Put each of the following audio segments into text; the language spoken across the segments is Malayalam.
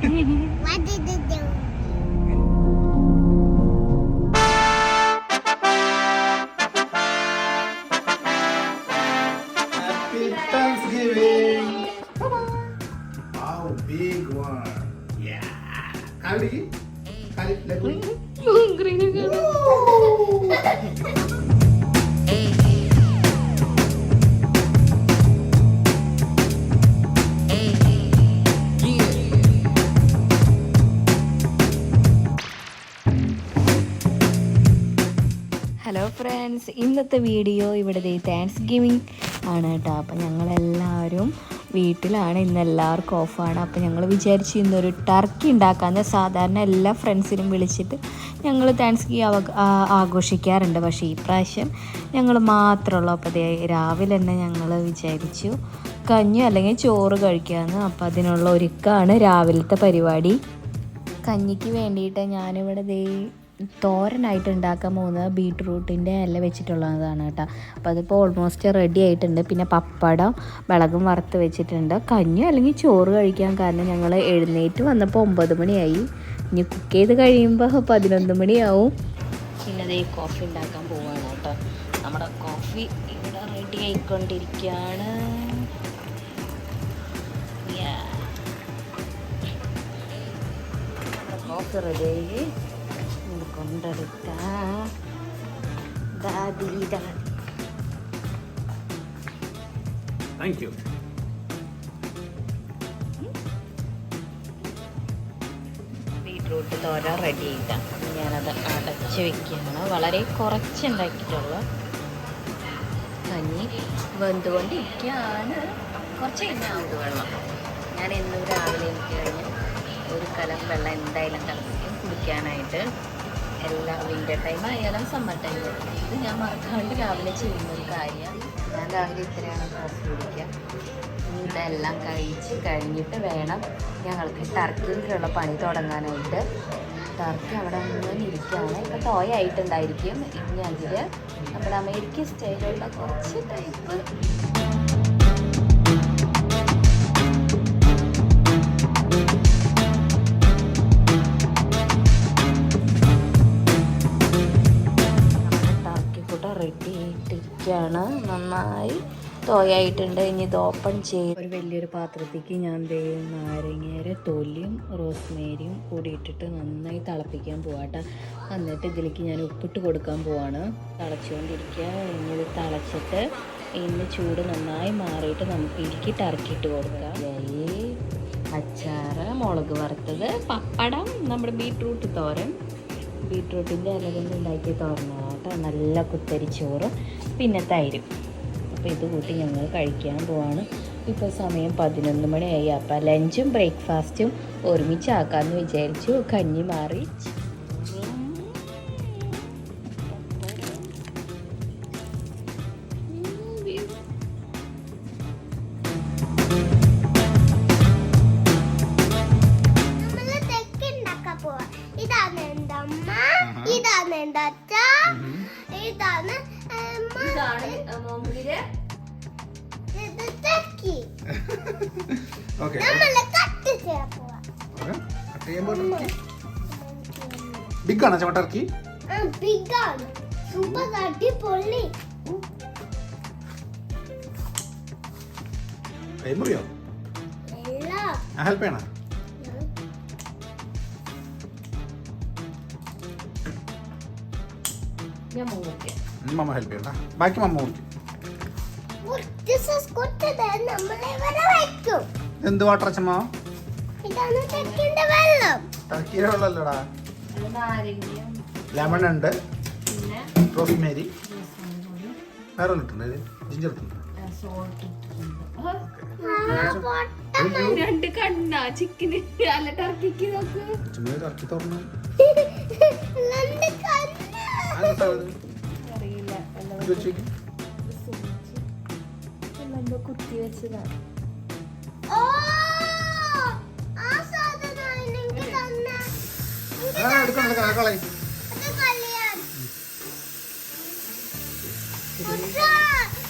What did you do? Happy Thanksgiving. Wow, big one. Yeah. Kali, lagu. Hello friends, ഇന്നത്തെ വീഡിയോ ഇവിടെ താങ്ക്സ് ഗിവിങ് ആണ് കേട്ടോ. അപ്പം ഞങ്ങളെല്ലാവരും വീട്ടിലാണ്, ഇന്ന് എല്ലാവർക്കും ഓഫാണ്. അപ്പം ഞങ്ങൾ വിചാരിച്ച് ഇന്നൊരു ടർക്കി ഉണ്ടാക്കാമെന്ന്. സാധാരണ എല്ലാ ഫ്രണ്ട്സിനും വിളിച്ചിട്ട് ഞങ്ങൾ താങ്ക്സ് ഗിവ് ആഘോഷിക്കാറുണ്ട്. പക്ഷേ ഈ പ്രാവശ്യം ഞങ്ങൾ മാത്രമുള്ളൂ. അപ്പോൾ രാവിലെ തന്നെ ഞങ്ങൾ വിചാരിച്ചു കഞ്ഞി അല്ലെങ്കിൽ ചോറ് കഴിക്കാമെന്ന്. അപ്പോൾ അതിനുള്ള ഒരുക്കമാണ് രാവിലത്തെ പരിപാടി. കഞ്ഞിക്ക് വേണ്ടിയിട്ട് ഞാനിവിടെ തോരനായിട്ട് ഉണ്ടാക്കാൻ പോകുന്നത് ബീട്രൂട്ടിൻ്റെ ഇല വെച്ചിട്ടുള്ളതാണ് കേട്ടോ. അപ്പോൾ അതിപ്പോൾ ഓൾമോസ്റ്റ് റെഡി ആയിട്ടുണ്ട്. പിന്നെ പപ്പടം മുളകും വറുത്ത് വെച്ചിട്ടുണ്ട്. കഞ്ഞി അല്ലെങ്കിൽ ചോറ് കഴിക്കാൻ, കാരണം ഞങ്ങൾ എഴുന്നേറ്റ് വന്നപ്പോൾ 9 മണിയായി. ഇനി കുക്ക് ചെയ്ത് കഴിയുമ്പോൾ 11 മണിയാവും. പിന്നെ കോഫി ഉണ്ടാക്കാൻ പോവുകയാണ് കേട്ടോ. നമ്മുടെ കോഫി ഇവിടെ റെഡി ആയിക്കൊണ്ടിരിക്കുകയാണ്. കോഫി റെഡി കൊണ്ടെടുക്കാം. Thank you. ബീട്രൂട്ട് തോര റെഡി ആയിട്ടാണ്. ഞാനത് അടച്ച് വെക്കുകയാണ്. വളരെ കുറച്ചുണ്ടാക്കിയിട്ടുള്ളൂ. കഞ്ഞി വെന്തുകൊണ്ടിരിക്കുകയാണ്. കുറച്ച് കഴിഞ്ഞാൽ ആവുക വെള്ളം. ഞാൻ എന്നും രാവിലെ എനിക്ക് കഴിഞ്ഞ് ഒരു കലം വെള്ളം എന്തായാലും തിളപ്പിക്കും കുടിക്കാനായിട്ട്. എല്ലാ വിൻ്റർ ടൈം ആയാലും സമ്മർ ടൈം ആയാലും ഇത് ഞാൻ മറക്കാണ്ട് രാവിലെ ചെയ്യുന്നൊരു കാര്യമാണ്. ഞാൻ രാവിലെ ഇത്രയാണ് കോഫി കുടിക്കുക. ഇതെല്ലാം കഴിച്ച് കഴിഞ്ഞിട്ട് വേണം ഞങ്ങൾക്ക് ടർക്കിയിലുള്ള പണി തുടങ്ങാനായിട്ട്. ടർക്കി അവിടെ അങ്ങനെ ഇരിക്കുകയാണ്. ഇപ്പം തോയായിട്ടുണ്ടായിരിക്കും. ഇനി അതിൽ നമ്മുടെ അമേരിക്കൻ സ്റ്റൈലുള്ള കുറച്ച് ടൈപ്പ് റെഡി ആയിട്ടിരിക്കുകയാണ്. നന്നായി തോയായിട്ടുണ്ട്. ഇനി ഇത് ഓപ്പൺ ചെയ്ത് ഒരു വലിയൊരു പാത്രത്തേക്ക് ഞാൻ നാരങ്ങയുടെ തൊലിയും റോസ്മേരിയും കൂടി ഇട്ടിട്ട് നന്നായി തിളപ്പിക്കാൻ പോവാട്ടോ. എന്നിട്ട് ഇതിലേക്ക് ഞാൻ ഉപ്പിട്ട് കൊടുക്കാൻ പോവാണ്. തിളച്ചുകൊണ്ടിരിക്കുക. ഇനി ഇത് തിളച്ചിട്ട് ഇന്ന് ചൂട് നന്നായി മാറിയിട്ട് നമുക്ക് ഇതിലേക്ക് ടർക്കിയിട്ട് കൊടുക്കാം. അച്ചാറ്, മുളക് വറുത്തത്, പപ്പടം, നമ്മുടെ ബീട്രൂട്ട് തോരൻ, ബീട്രൂട്ടിൻ്റെ ഇല കൊണ്ട് ഉണ്ടാക്കിയ തോരനാണ് കേട്ടോ. നല്ല കുത്തരിച്ചോറും പിന്നെ തൈരും. അപ്പോൾ ഇത് കൂട്ടി ഞങ്ങൾ കഴിക്കാൻ പോവാണ്. ഇപ്പോൾ സമയം 11 മണിയായി. അപ്പോൾ ലഞ്ചും ബ്രേക്ക്ഫാസ്റ്റും ഒരുമിച്ചാക്കാമെന്ന് വിചാരിച്ചു. കഞ്ഞി മാറി Okay. Big ആണ് ചമ്മ ടർക്കി. Big ആണ്. സൂപ്പർ അടിപൊളി. കൈമുറിയോ? ഇല്ല. ഹെൽപ്പ് ചെയ്യണോ? ഞാൻ മുറിക്കാം. മമ്മ ഹെൽപ്പ് ചെയ്യണ്ട. ബാക്കി മമ്മ മുറിക്കും. എന്ത് വാട്ടർ ചമ്മ? ടർക്കിയുടെ വെള്ളമല്ലടാ. ലെമൺ ഉണ്ട്, റോസ്മേരി, വേറെ ഇട്ടുണ്ട്, ജിഞ്ചർ ഇട്ടുണ്ട്. രണ്ട് കണ്ണാ ചിക്കന് അല്ല ടർക്കിക്ക് നോക്ക്. ടർക്കി തുറന്നു അറിയില്ല. എന്തോ കുത്തി വെച്ചതാണ്.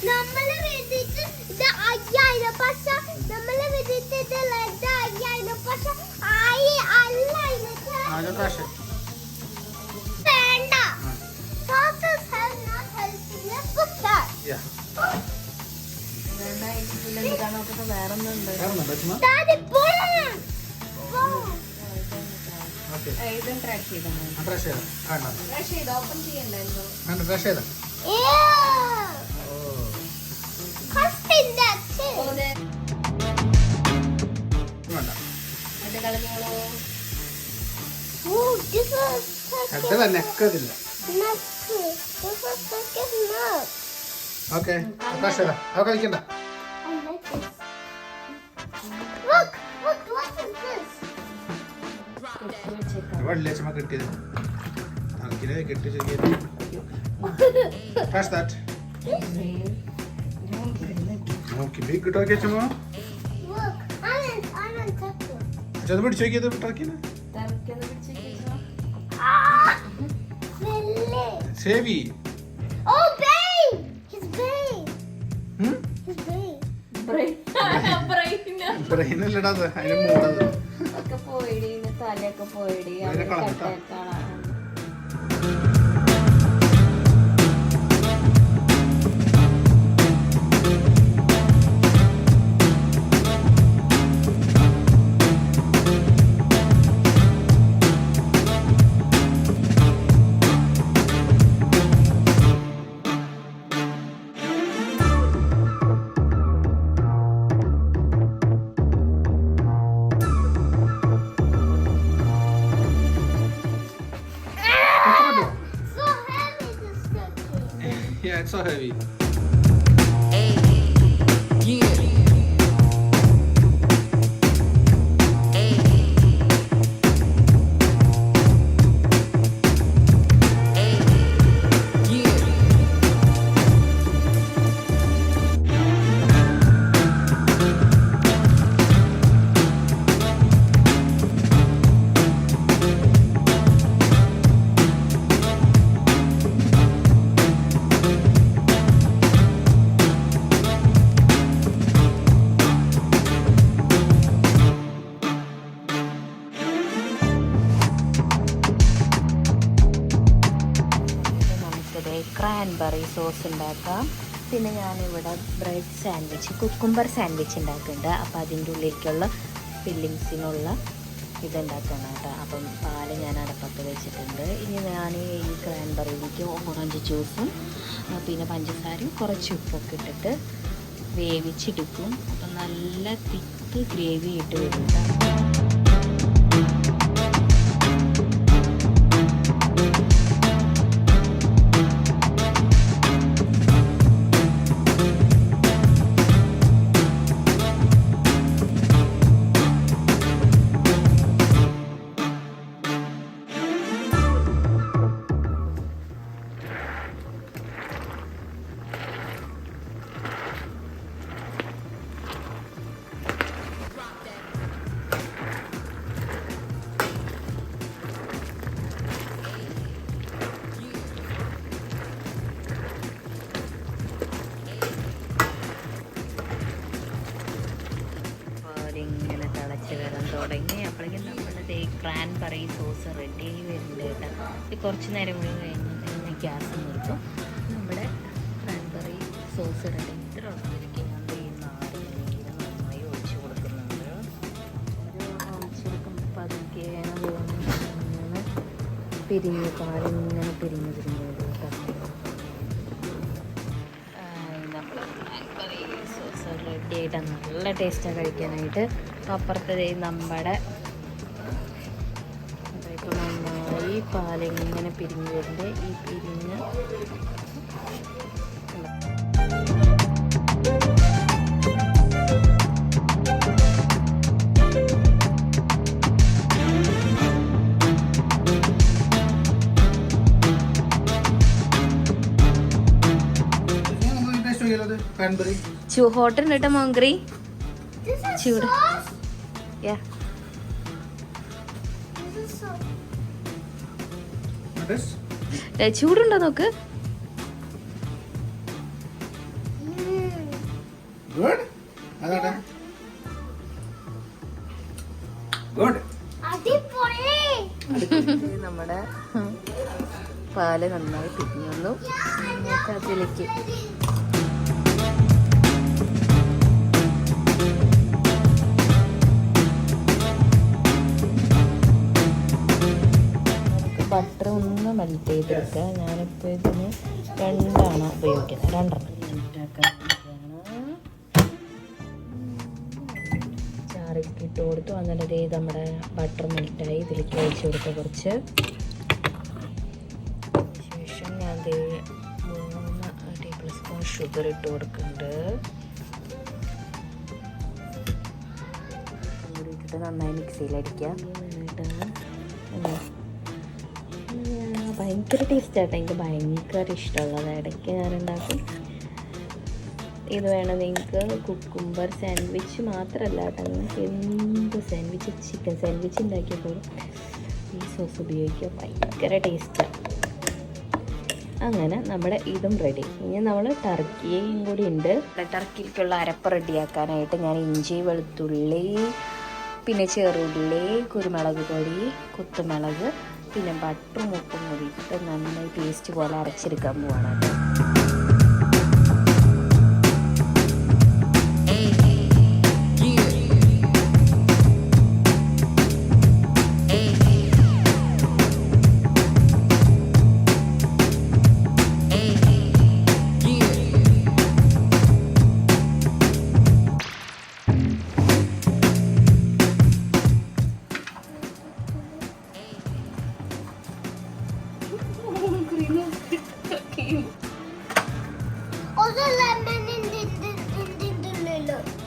നമ്മളെ വിധിച്ച് ഇത് 5000 പക്ഷെ നമ്മളെ വിധിച്ചിട്ട് 5000 പക്ഷെ 1000 trash. വേണ്ട. Sauces are not helping. Let's put that. Yeah. വേറൊന്നുണ്ട്. വേറൊന്നുണ്ടോ ചുമ്മാ? Daddy, boom. Boom. Okay. ഇതും ട്രാഷ് ചെയ്താൽ മതി. trash ചെയ്താ? വേണ്ട. ട്രാഷ് ചെയ്ത് ഓപ്പൺ ചെയ്യണ്ടായിരുന്നു. വേണ്ട, trash ചെയ്താ? Yeah. Oh. Custom that too. വേണ്ട. അത് കളഞ്ഞോളൂ. Oh, this is such head തന്നെ എക്കതില്ല. nuts. This is such a nut. Okay trash ചെയ്താ? അത് കഴിക്കണ്ട. I like this. Look, look, what is this? വെള്ളിയ ചുമ കിട്ടിയത് അക്കിനെ കെട്ടി ചെറിയത്. Trash that. നോക്കി ബീ കിട്ടോക്കെ ചുമ. Look, I'm touch it. അത് പിടിച്ചു നോക്കിയത് ടർക്കിനെ. Ah, Lily. സേവി. Oh, babe. His babe. His babe. ബ്രെയിനല്ലടാ അത്, അതിന് മൂടത്. ഒക്കെ പോയിടി, തലയൊക്കെ പോയിടി. അതിനെ കളഞ്ഞിട്ടാ? So heavy this cookie. Yeah, it's so heavy. Cranberry sauce ഉണ്ടാക്കാം. പിന്നെ ഞാനിവിടെ ബ്രെഡ് സാൻഡ്വിച്ച്, കുക്കുംബർ സാൻഡ്വിച്ച് ഉണ്ടാക്കുന്നുണ്ട്. അപ്പോൾ അതിൻ്റെ ഉള്ളിലേക്കുള്ള ഫില്ലിങ്സിനുള്ള ഇതുണ്ടാക്കണം കേട്ടോ. അപ്പം പാല് ഞാൻ അടപ്പത്ത് വെച്ചിട്ടുണ്ട്. ഇനി ഞാൻ ഈ ക്രാൻബെറിയിലേക്ക് ഓറഞ്ച് ജ്യൂസും പിന്നെ പഞ്ചസാരയും കുറച്ച് ഉപ്പൊക്കെ ഇട്ടിട്ട് വേവിച്ചെടുക്കും. അപ്പം നല്ല തിക്ക് ഗ്രേവി ഇട്ട് വരും കേട്ടോ. ഇങ്ങനെ തിളച്ച് വരാൻ തുടങ്ങി. അപ്പോഴേക്കും നമ്മളുടെ ക്രാൻബെറി സോസ് റെഡി ആയി വരുന്നുണ്ട് കേട്ടോ. ഇത് കുറച്ച് നേരം കൂടി കഴിഞ്ഞ് ഗ്യാസ് നിർത്തും. നമ്മുടെ ക്രാൻബെറി സോസ് റെഡി. ഇത്ര ഉള്ളതിലേക്ക് ഞാൻ ഈ നാരങ്ങ നന്നായി ഒഴിച്ച് കൊടുക്കുന്നുണ്ട്. ഒഴിച്ച് കൊടുക്കുമ്പോൾ പതുക്കെ ഇങ്ങനെ പിരിഞ്ഞ് പാലിങ്ങനെ പിരിഞ്ഞ് പിരിഞ്ഞ് വരും കേട്ടോ. സോസ് റെഡി ആയിട്ട് നല്ല ടേസ്റ്റാണ് കഴിക്കാനായിട്ട്. അപ്പുറത്തെ നമ്മുടെ ഇപ്പോൾ നന്നായി പാലിങ്ങനെ പിരിഞ്ഞ് വരുന്നുണ്ട്. ഈ പിരിഞ്ഞ് ഹോട്ട് ഉണ്ട് കേട്ടോ മോങ്കറി. This is ചൂട്. sauce. Yeah. This is so. ചൂടുണ്ടോ നോക്ക്. Good. അതാണ്. Good. അടിപൊളി. നമ്മുടെ പാല് നന്നായി പിരിഞ്ഞു. നമുക്ക് അതിലേക്ക് ബട്ടർ ഒന്ന് മെൽറ്റ് ചെയ്തെടുക്കുക. ഞാനിപ്പോൾ ഇതിന് 2 ഉപയോഗിക്കുന്നത്. 2 ചാറിലേക്ക് ഇട്ട് കൊടുത്തു. എന്നിട്ട് നമ്മുടെ ബട്ടർ മെൽറ്റായി ഇതിലേക്ക് ഒഴിച്ച് കൊടുക്കുക കുറച്ച്. ശേഷം ഞാൻ 3 ടേബിൾ സ്പൂൺ ഷുഗർ ഇട്ട് കൊടുക്കുന്നുണ്ട്. ഇട്ടിട്ട് നന്നായി മിക്സിയിലടിക്കുക. ഭയങ്കര ടേസ്റ്റാട്ടോ. എനിക്ക് ഭയങ്കര ഇഷ്ടമുള്ളത്. ഇടയ്ക്ക് ഞാനുണ്ടാക്കും. ഇത് വേണം നിങ്ങൾക്ക് കുക്കുംബർ സാൻഡ്വിച്ച് മാത്രമല്ല കേട്ടോ, നിങ്ങൾക്ക് എന്ത് സാൻഡ്വിച്ച്, ചിക്കൻ സാൻഡ്വിച്ച് ഉണ്ടാക്കിയപ്പോഴും ഈ സോസ് ഉപയോഗിക്കുക. ഭയങ്കര ടേസ്റ്റാണ്. അങ്ങനെ നമ്മുടെ ഇതും റെഡി. ഇനി നമ്മൾ ടർക്കിയും കൂടി ഉണ്ട്. ടർക്കിയിലേക്കുള്ള അരപ്പ് റെഡിയാക്കാനായിട്ട് ഞാൻ ഇഞ്ചി, വെളുത്തുള്ളി, പിന്നെ ചെറുള്ളി, കുരുമുളക് പൊടി, കുത്തുമുളക്, പിന്നെ ബട്ടറും ഉപ്പും കൂടി ഇട്ട് നന്നായി പേസ്റ്റ് പോലെ അരച്ചെടുക്കാൻ പോവാണ് കേട്ടോ.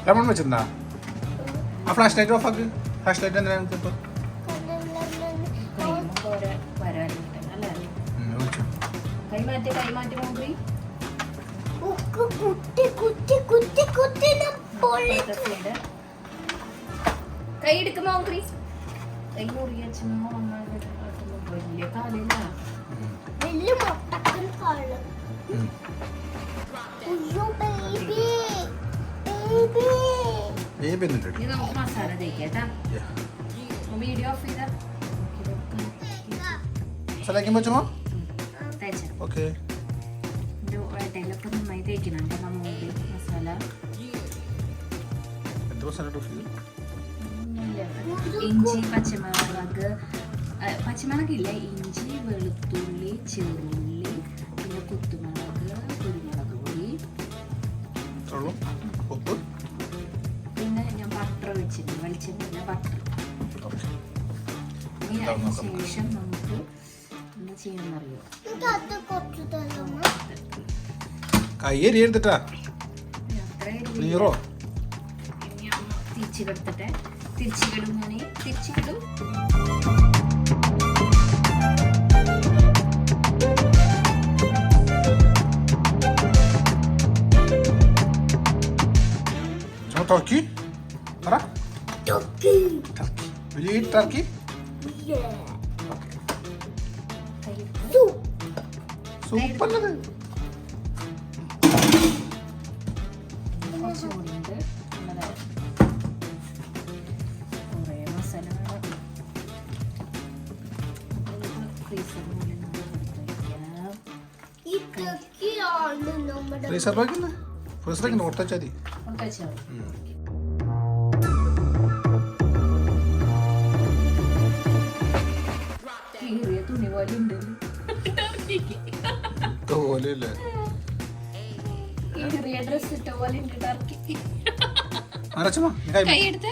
ലെമൺ വെച്ചിട്ടുണ്ടാ? ആ ഫ്ലാഷ് ലൈറ്റ് ഓഫ് ആക്ക്. ഫ്ലാഷ് ലൈറ്റ് എന്തിനാണ് ഇപ്പോൾ? കൈ എടുക്കുമ്പോ കൈ മുറിയാച്ചോ വലിയ കാലില്ല. വലിയ മുട്ടക്കൻ കാല്. നമുക്ക് മസാല തേക്കാ. വീഡിയോ ഓഫ് ചെയ്താ ഓക്കെ. ഇടയിലൊക്കെ നന്നായി തേക്കുന്നുണ്ട് മസാല. ഇഞ്ചി, പച്ചമുളക് ഇല്ല, ഇഞ്ചി, വെളുത്തുള്ളി, ചെറുള്ളി, പിന്നെ കുത്തുമുളക്, കുരുമുളക് പൊടി, പിന്നെ ഞാൻ ബട്ടർ വെച്ചിട്ടുണ്ട്. വെളിച്ചെണ്ണ ബട്ടർ. ശേഷം നമുക്ക് എന്താ ചെയ്യാന്നറിയോ, തിരിച്ചിടത്തിട്ടെ തിരിച്ചിടും. ഞാൻ തിരിച്ചിടും. Turkey? Tara? Turkey. Turkey. Will you eat turkey? Yeah. Okay. Soup. Soup അല്ലത്. കുറച്ചുകൂടിയുണ്ട്. കുറേ മസാല ഈ turkey ആണ് നമ്മുടെ ഫ്രീസറിലേക്ക് ഫ്രീസറിലേക്ക് ഓർത്താച്ചാൽ മതി. തുണി പോലെ ഉണ്ട്. ഡ്രസ് ഇട്ട പോലെ ഉണ്ട് ടർക്കി. കൈ എടുത്ത്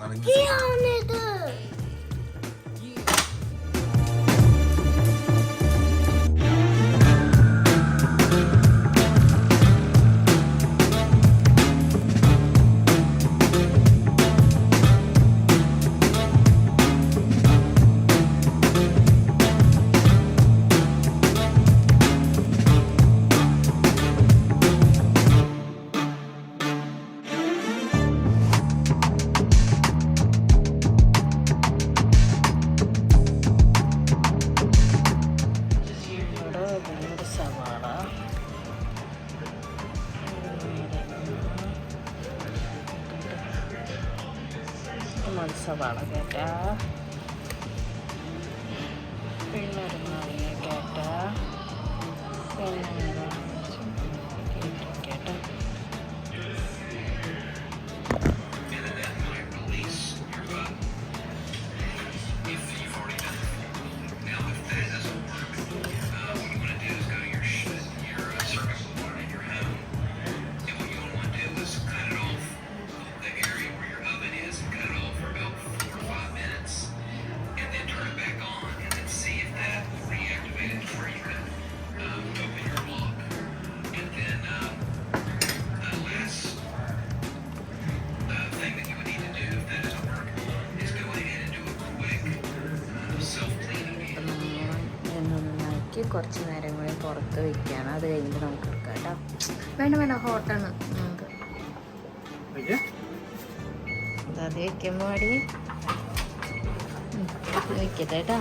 turkey ആണിത്. സവാള കേട്ടാ, പിന്നെ ഒരു നാരങ്ങ കേട്ടാ, പിന്നെ കേട്ടാ. കുറച്ച് നേരം കൂടി പുറത്ത് വെക്കുകയാണ്. അത് കഴിഞ്ഞിട്ട് നമുക്ക് എടുക്കാം കേട്ടോ. വേണ്ട ഹോട്ടാണ് നമുക്ക് അത് വെക്കുമ്പോൾ അടി വെക്കട്ടെ കേട്ടോ.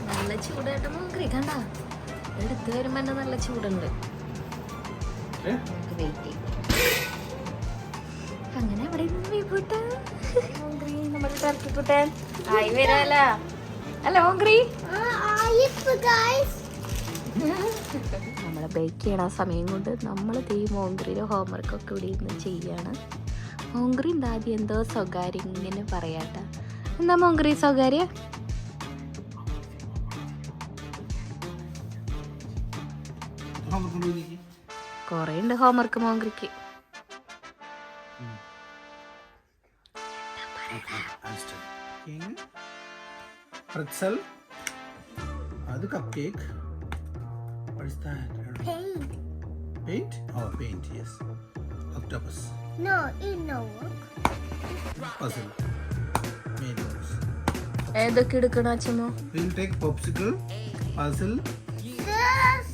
നല്ല ചൂടായിട്ട് നോക്കി കണ്ട, എടുത്ത് വരുമ്പോ തന്നെ നല്ല ചൂടുണ്ട്. നമുക്ക് വെയിറ്റ് ചെയ്യും. അങ്ങനെ അവിടെ പോട്ടെ നമ്മുടെ ടർക്കിക്കുട്ടൻ ആയി വരാല അല്ല മോങ്ക്രി. നമ്മളെ ബേക്ക് ചെയ്യണ സമയം കൊണ്ട് നമ്മൾ ഈ മോങ്ക്രിയുടെ ഹോംവർക്കൊക്കെ ഇവിടെ ഇരുന്ന് ചെയ്യാണ്. മോങ്ക്രി എന്താ ആദ്യം എന്തോ സ്വകാര്യം ഇങ്ങനെ പറയാട്ട. എന്താ മോങ്ക്രി സ്വകാര്യ? കൊറേ ഉണ്ട് homework മോങ്ക്രിക്ക്. pretzel, the cupcake. What is that? Paint. Paint? Oh, paint, yes. Octopus. No, it no work. Puzzle. Made those. ഏതൊക്കെ എടുക്കണം അച്ഛമ്മോ? We'll take popsicle, puzzle. This.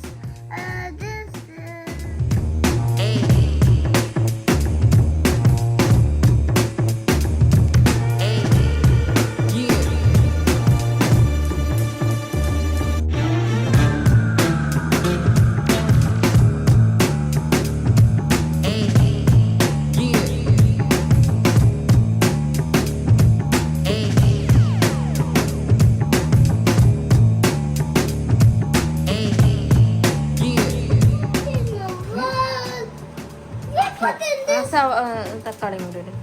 തക്കാളി കൂടി ഇടും.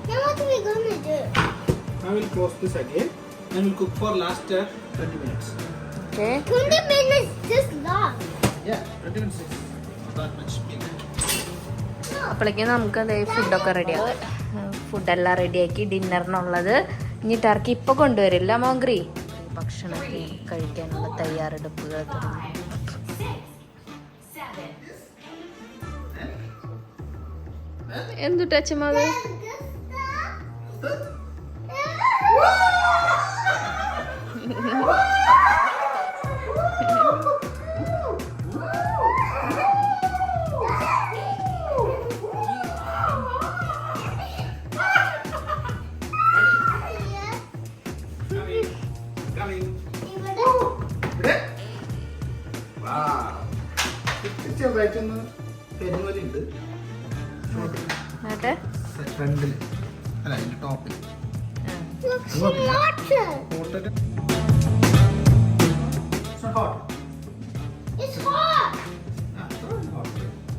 Now what are we gonna do? Now we'll close this again and we'll cook for last 20 minutes. Okay. 20 minutes just long. Yeah, 20 minutes is not that much big. അപ്പോഴേക്കും നമുക്ക് അതേ ഫുഡൊക്കെ റെഡിയാവും. ഫുഡെല്ലാം റെഡിയാക്കി ഡിന്നറിനുള്ളത് ഇനി ടർക്കി ഇപ്പോൾ കൊണ്ടുവരില്ല മോങ്ക്രി. ഭക്ഷണമൊക്കെ കഴിക്കാനുള്ള തയ്യാറെടുപ്പുകൾ തുടങ്ങി. എന്തുട്ടാ അച്ഛമ്മ അത്? ചെറുതായിട്ടൊന്ന് പെരുവലി ഉണ്ട് ഫ്രണ്ടില്, അല്ല അതിന്റെ ടോപ്പിൽ. It's hot.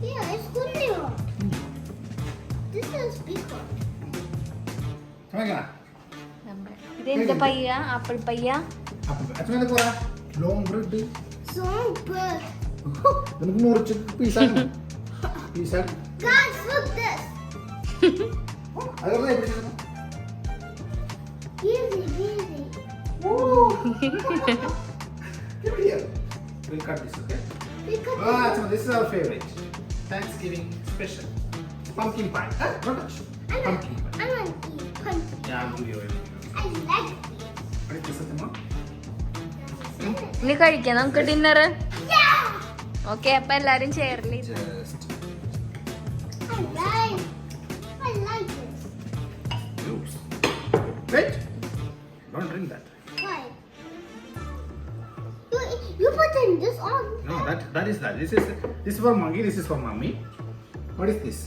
Yeah, it's really hot. This is big hot. ഇതെന്താ പയ്യ? ആപ്പിൾ പയ്യ. Long bread So big. നമുക്ക് മുറിച്ച് പീസാണ്. Guys, look this. Easy, easy. Give it here. We'll cut this, okay? So this is our favorite Thanksgiving special pumpkin pie. Don't touch. Pumpkin pie. I want to eat pumpkin. Yeah, I'll give you everything. I like it. What is this, Fatima? ഇനി കഴിക്കാം നമുക്ക് ഡിന്നർ. Yeah. ഓക്കെ, അപ്പൊ എല്ലാരും ചേർന്ന് Just I like this. oops. Wait. Don't drink that. Why? You put in this on. No, that is that. This is for monkey. This is for mommy. What is this?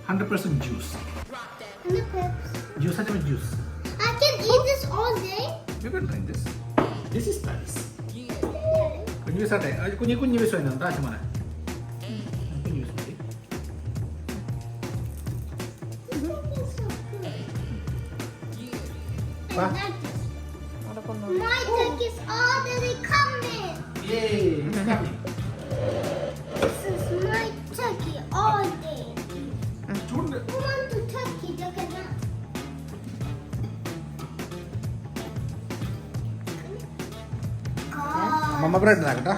100% juice. And the peps. Juice and juice. I can eat this all day. You can drink this. This is nice. Kunyus ate. Kunyi beso ina. Dah cuma na. Kunyus mati. This is so good. Pa? I like this. My duck is already coming. Yay! It's coming. This is my turkey all day. Chud. Who wants to turkey? Look at that. God. Mama bread na kita.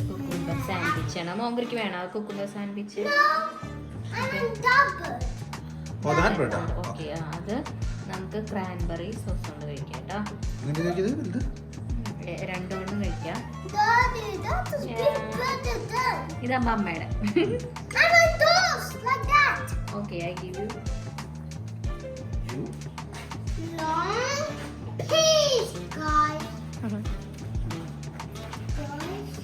Cucumber sandwich ആണ് മോങ്കറിക്ക് വേണോ cucumber sandwich No, I want double. Oh, that bread. Okay അത് നമുക്ക് ക്രാൻബെറി സോസ് കൊണ്ട് കഴിക്കാം കേട്ടോ Ini dia gitu. രണ്ടുകൊണ്ടും കഴിക്കാം Daddy, that is big better than. ഇതമ്മ അമ്മയുടെ I want those like that. Okay I give you You. Long piece, guys. Guys,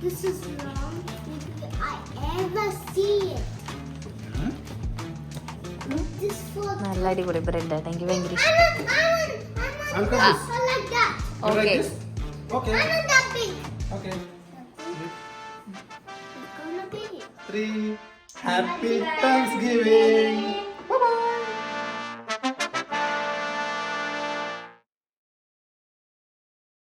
this is long if I ever see it. Hmm? Look this for. നല്ല അടിപൊളി ബ്രെഡ് എനിക്ക് ഭയങ്കര I ഇഷ്ടം I'll cut this. I like that. You like Okay. this? Okay. I want that big. Okay. It's gonna be. 3. Happy Thanksgiving.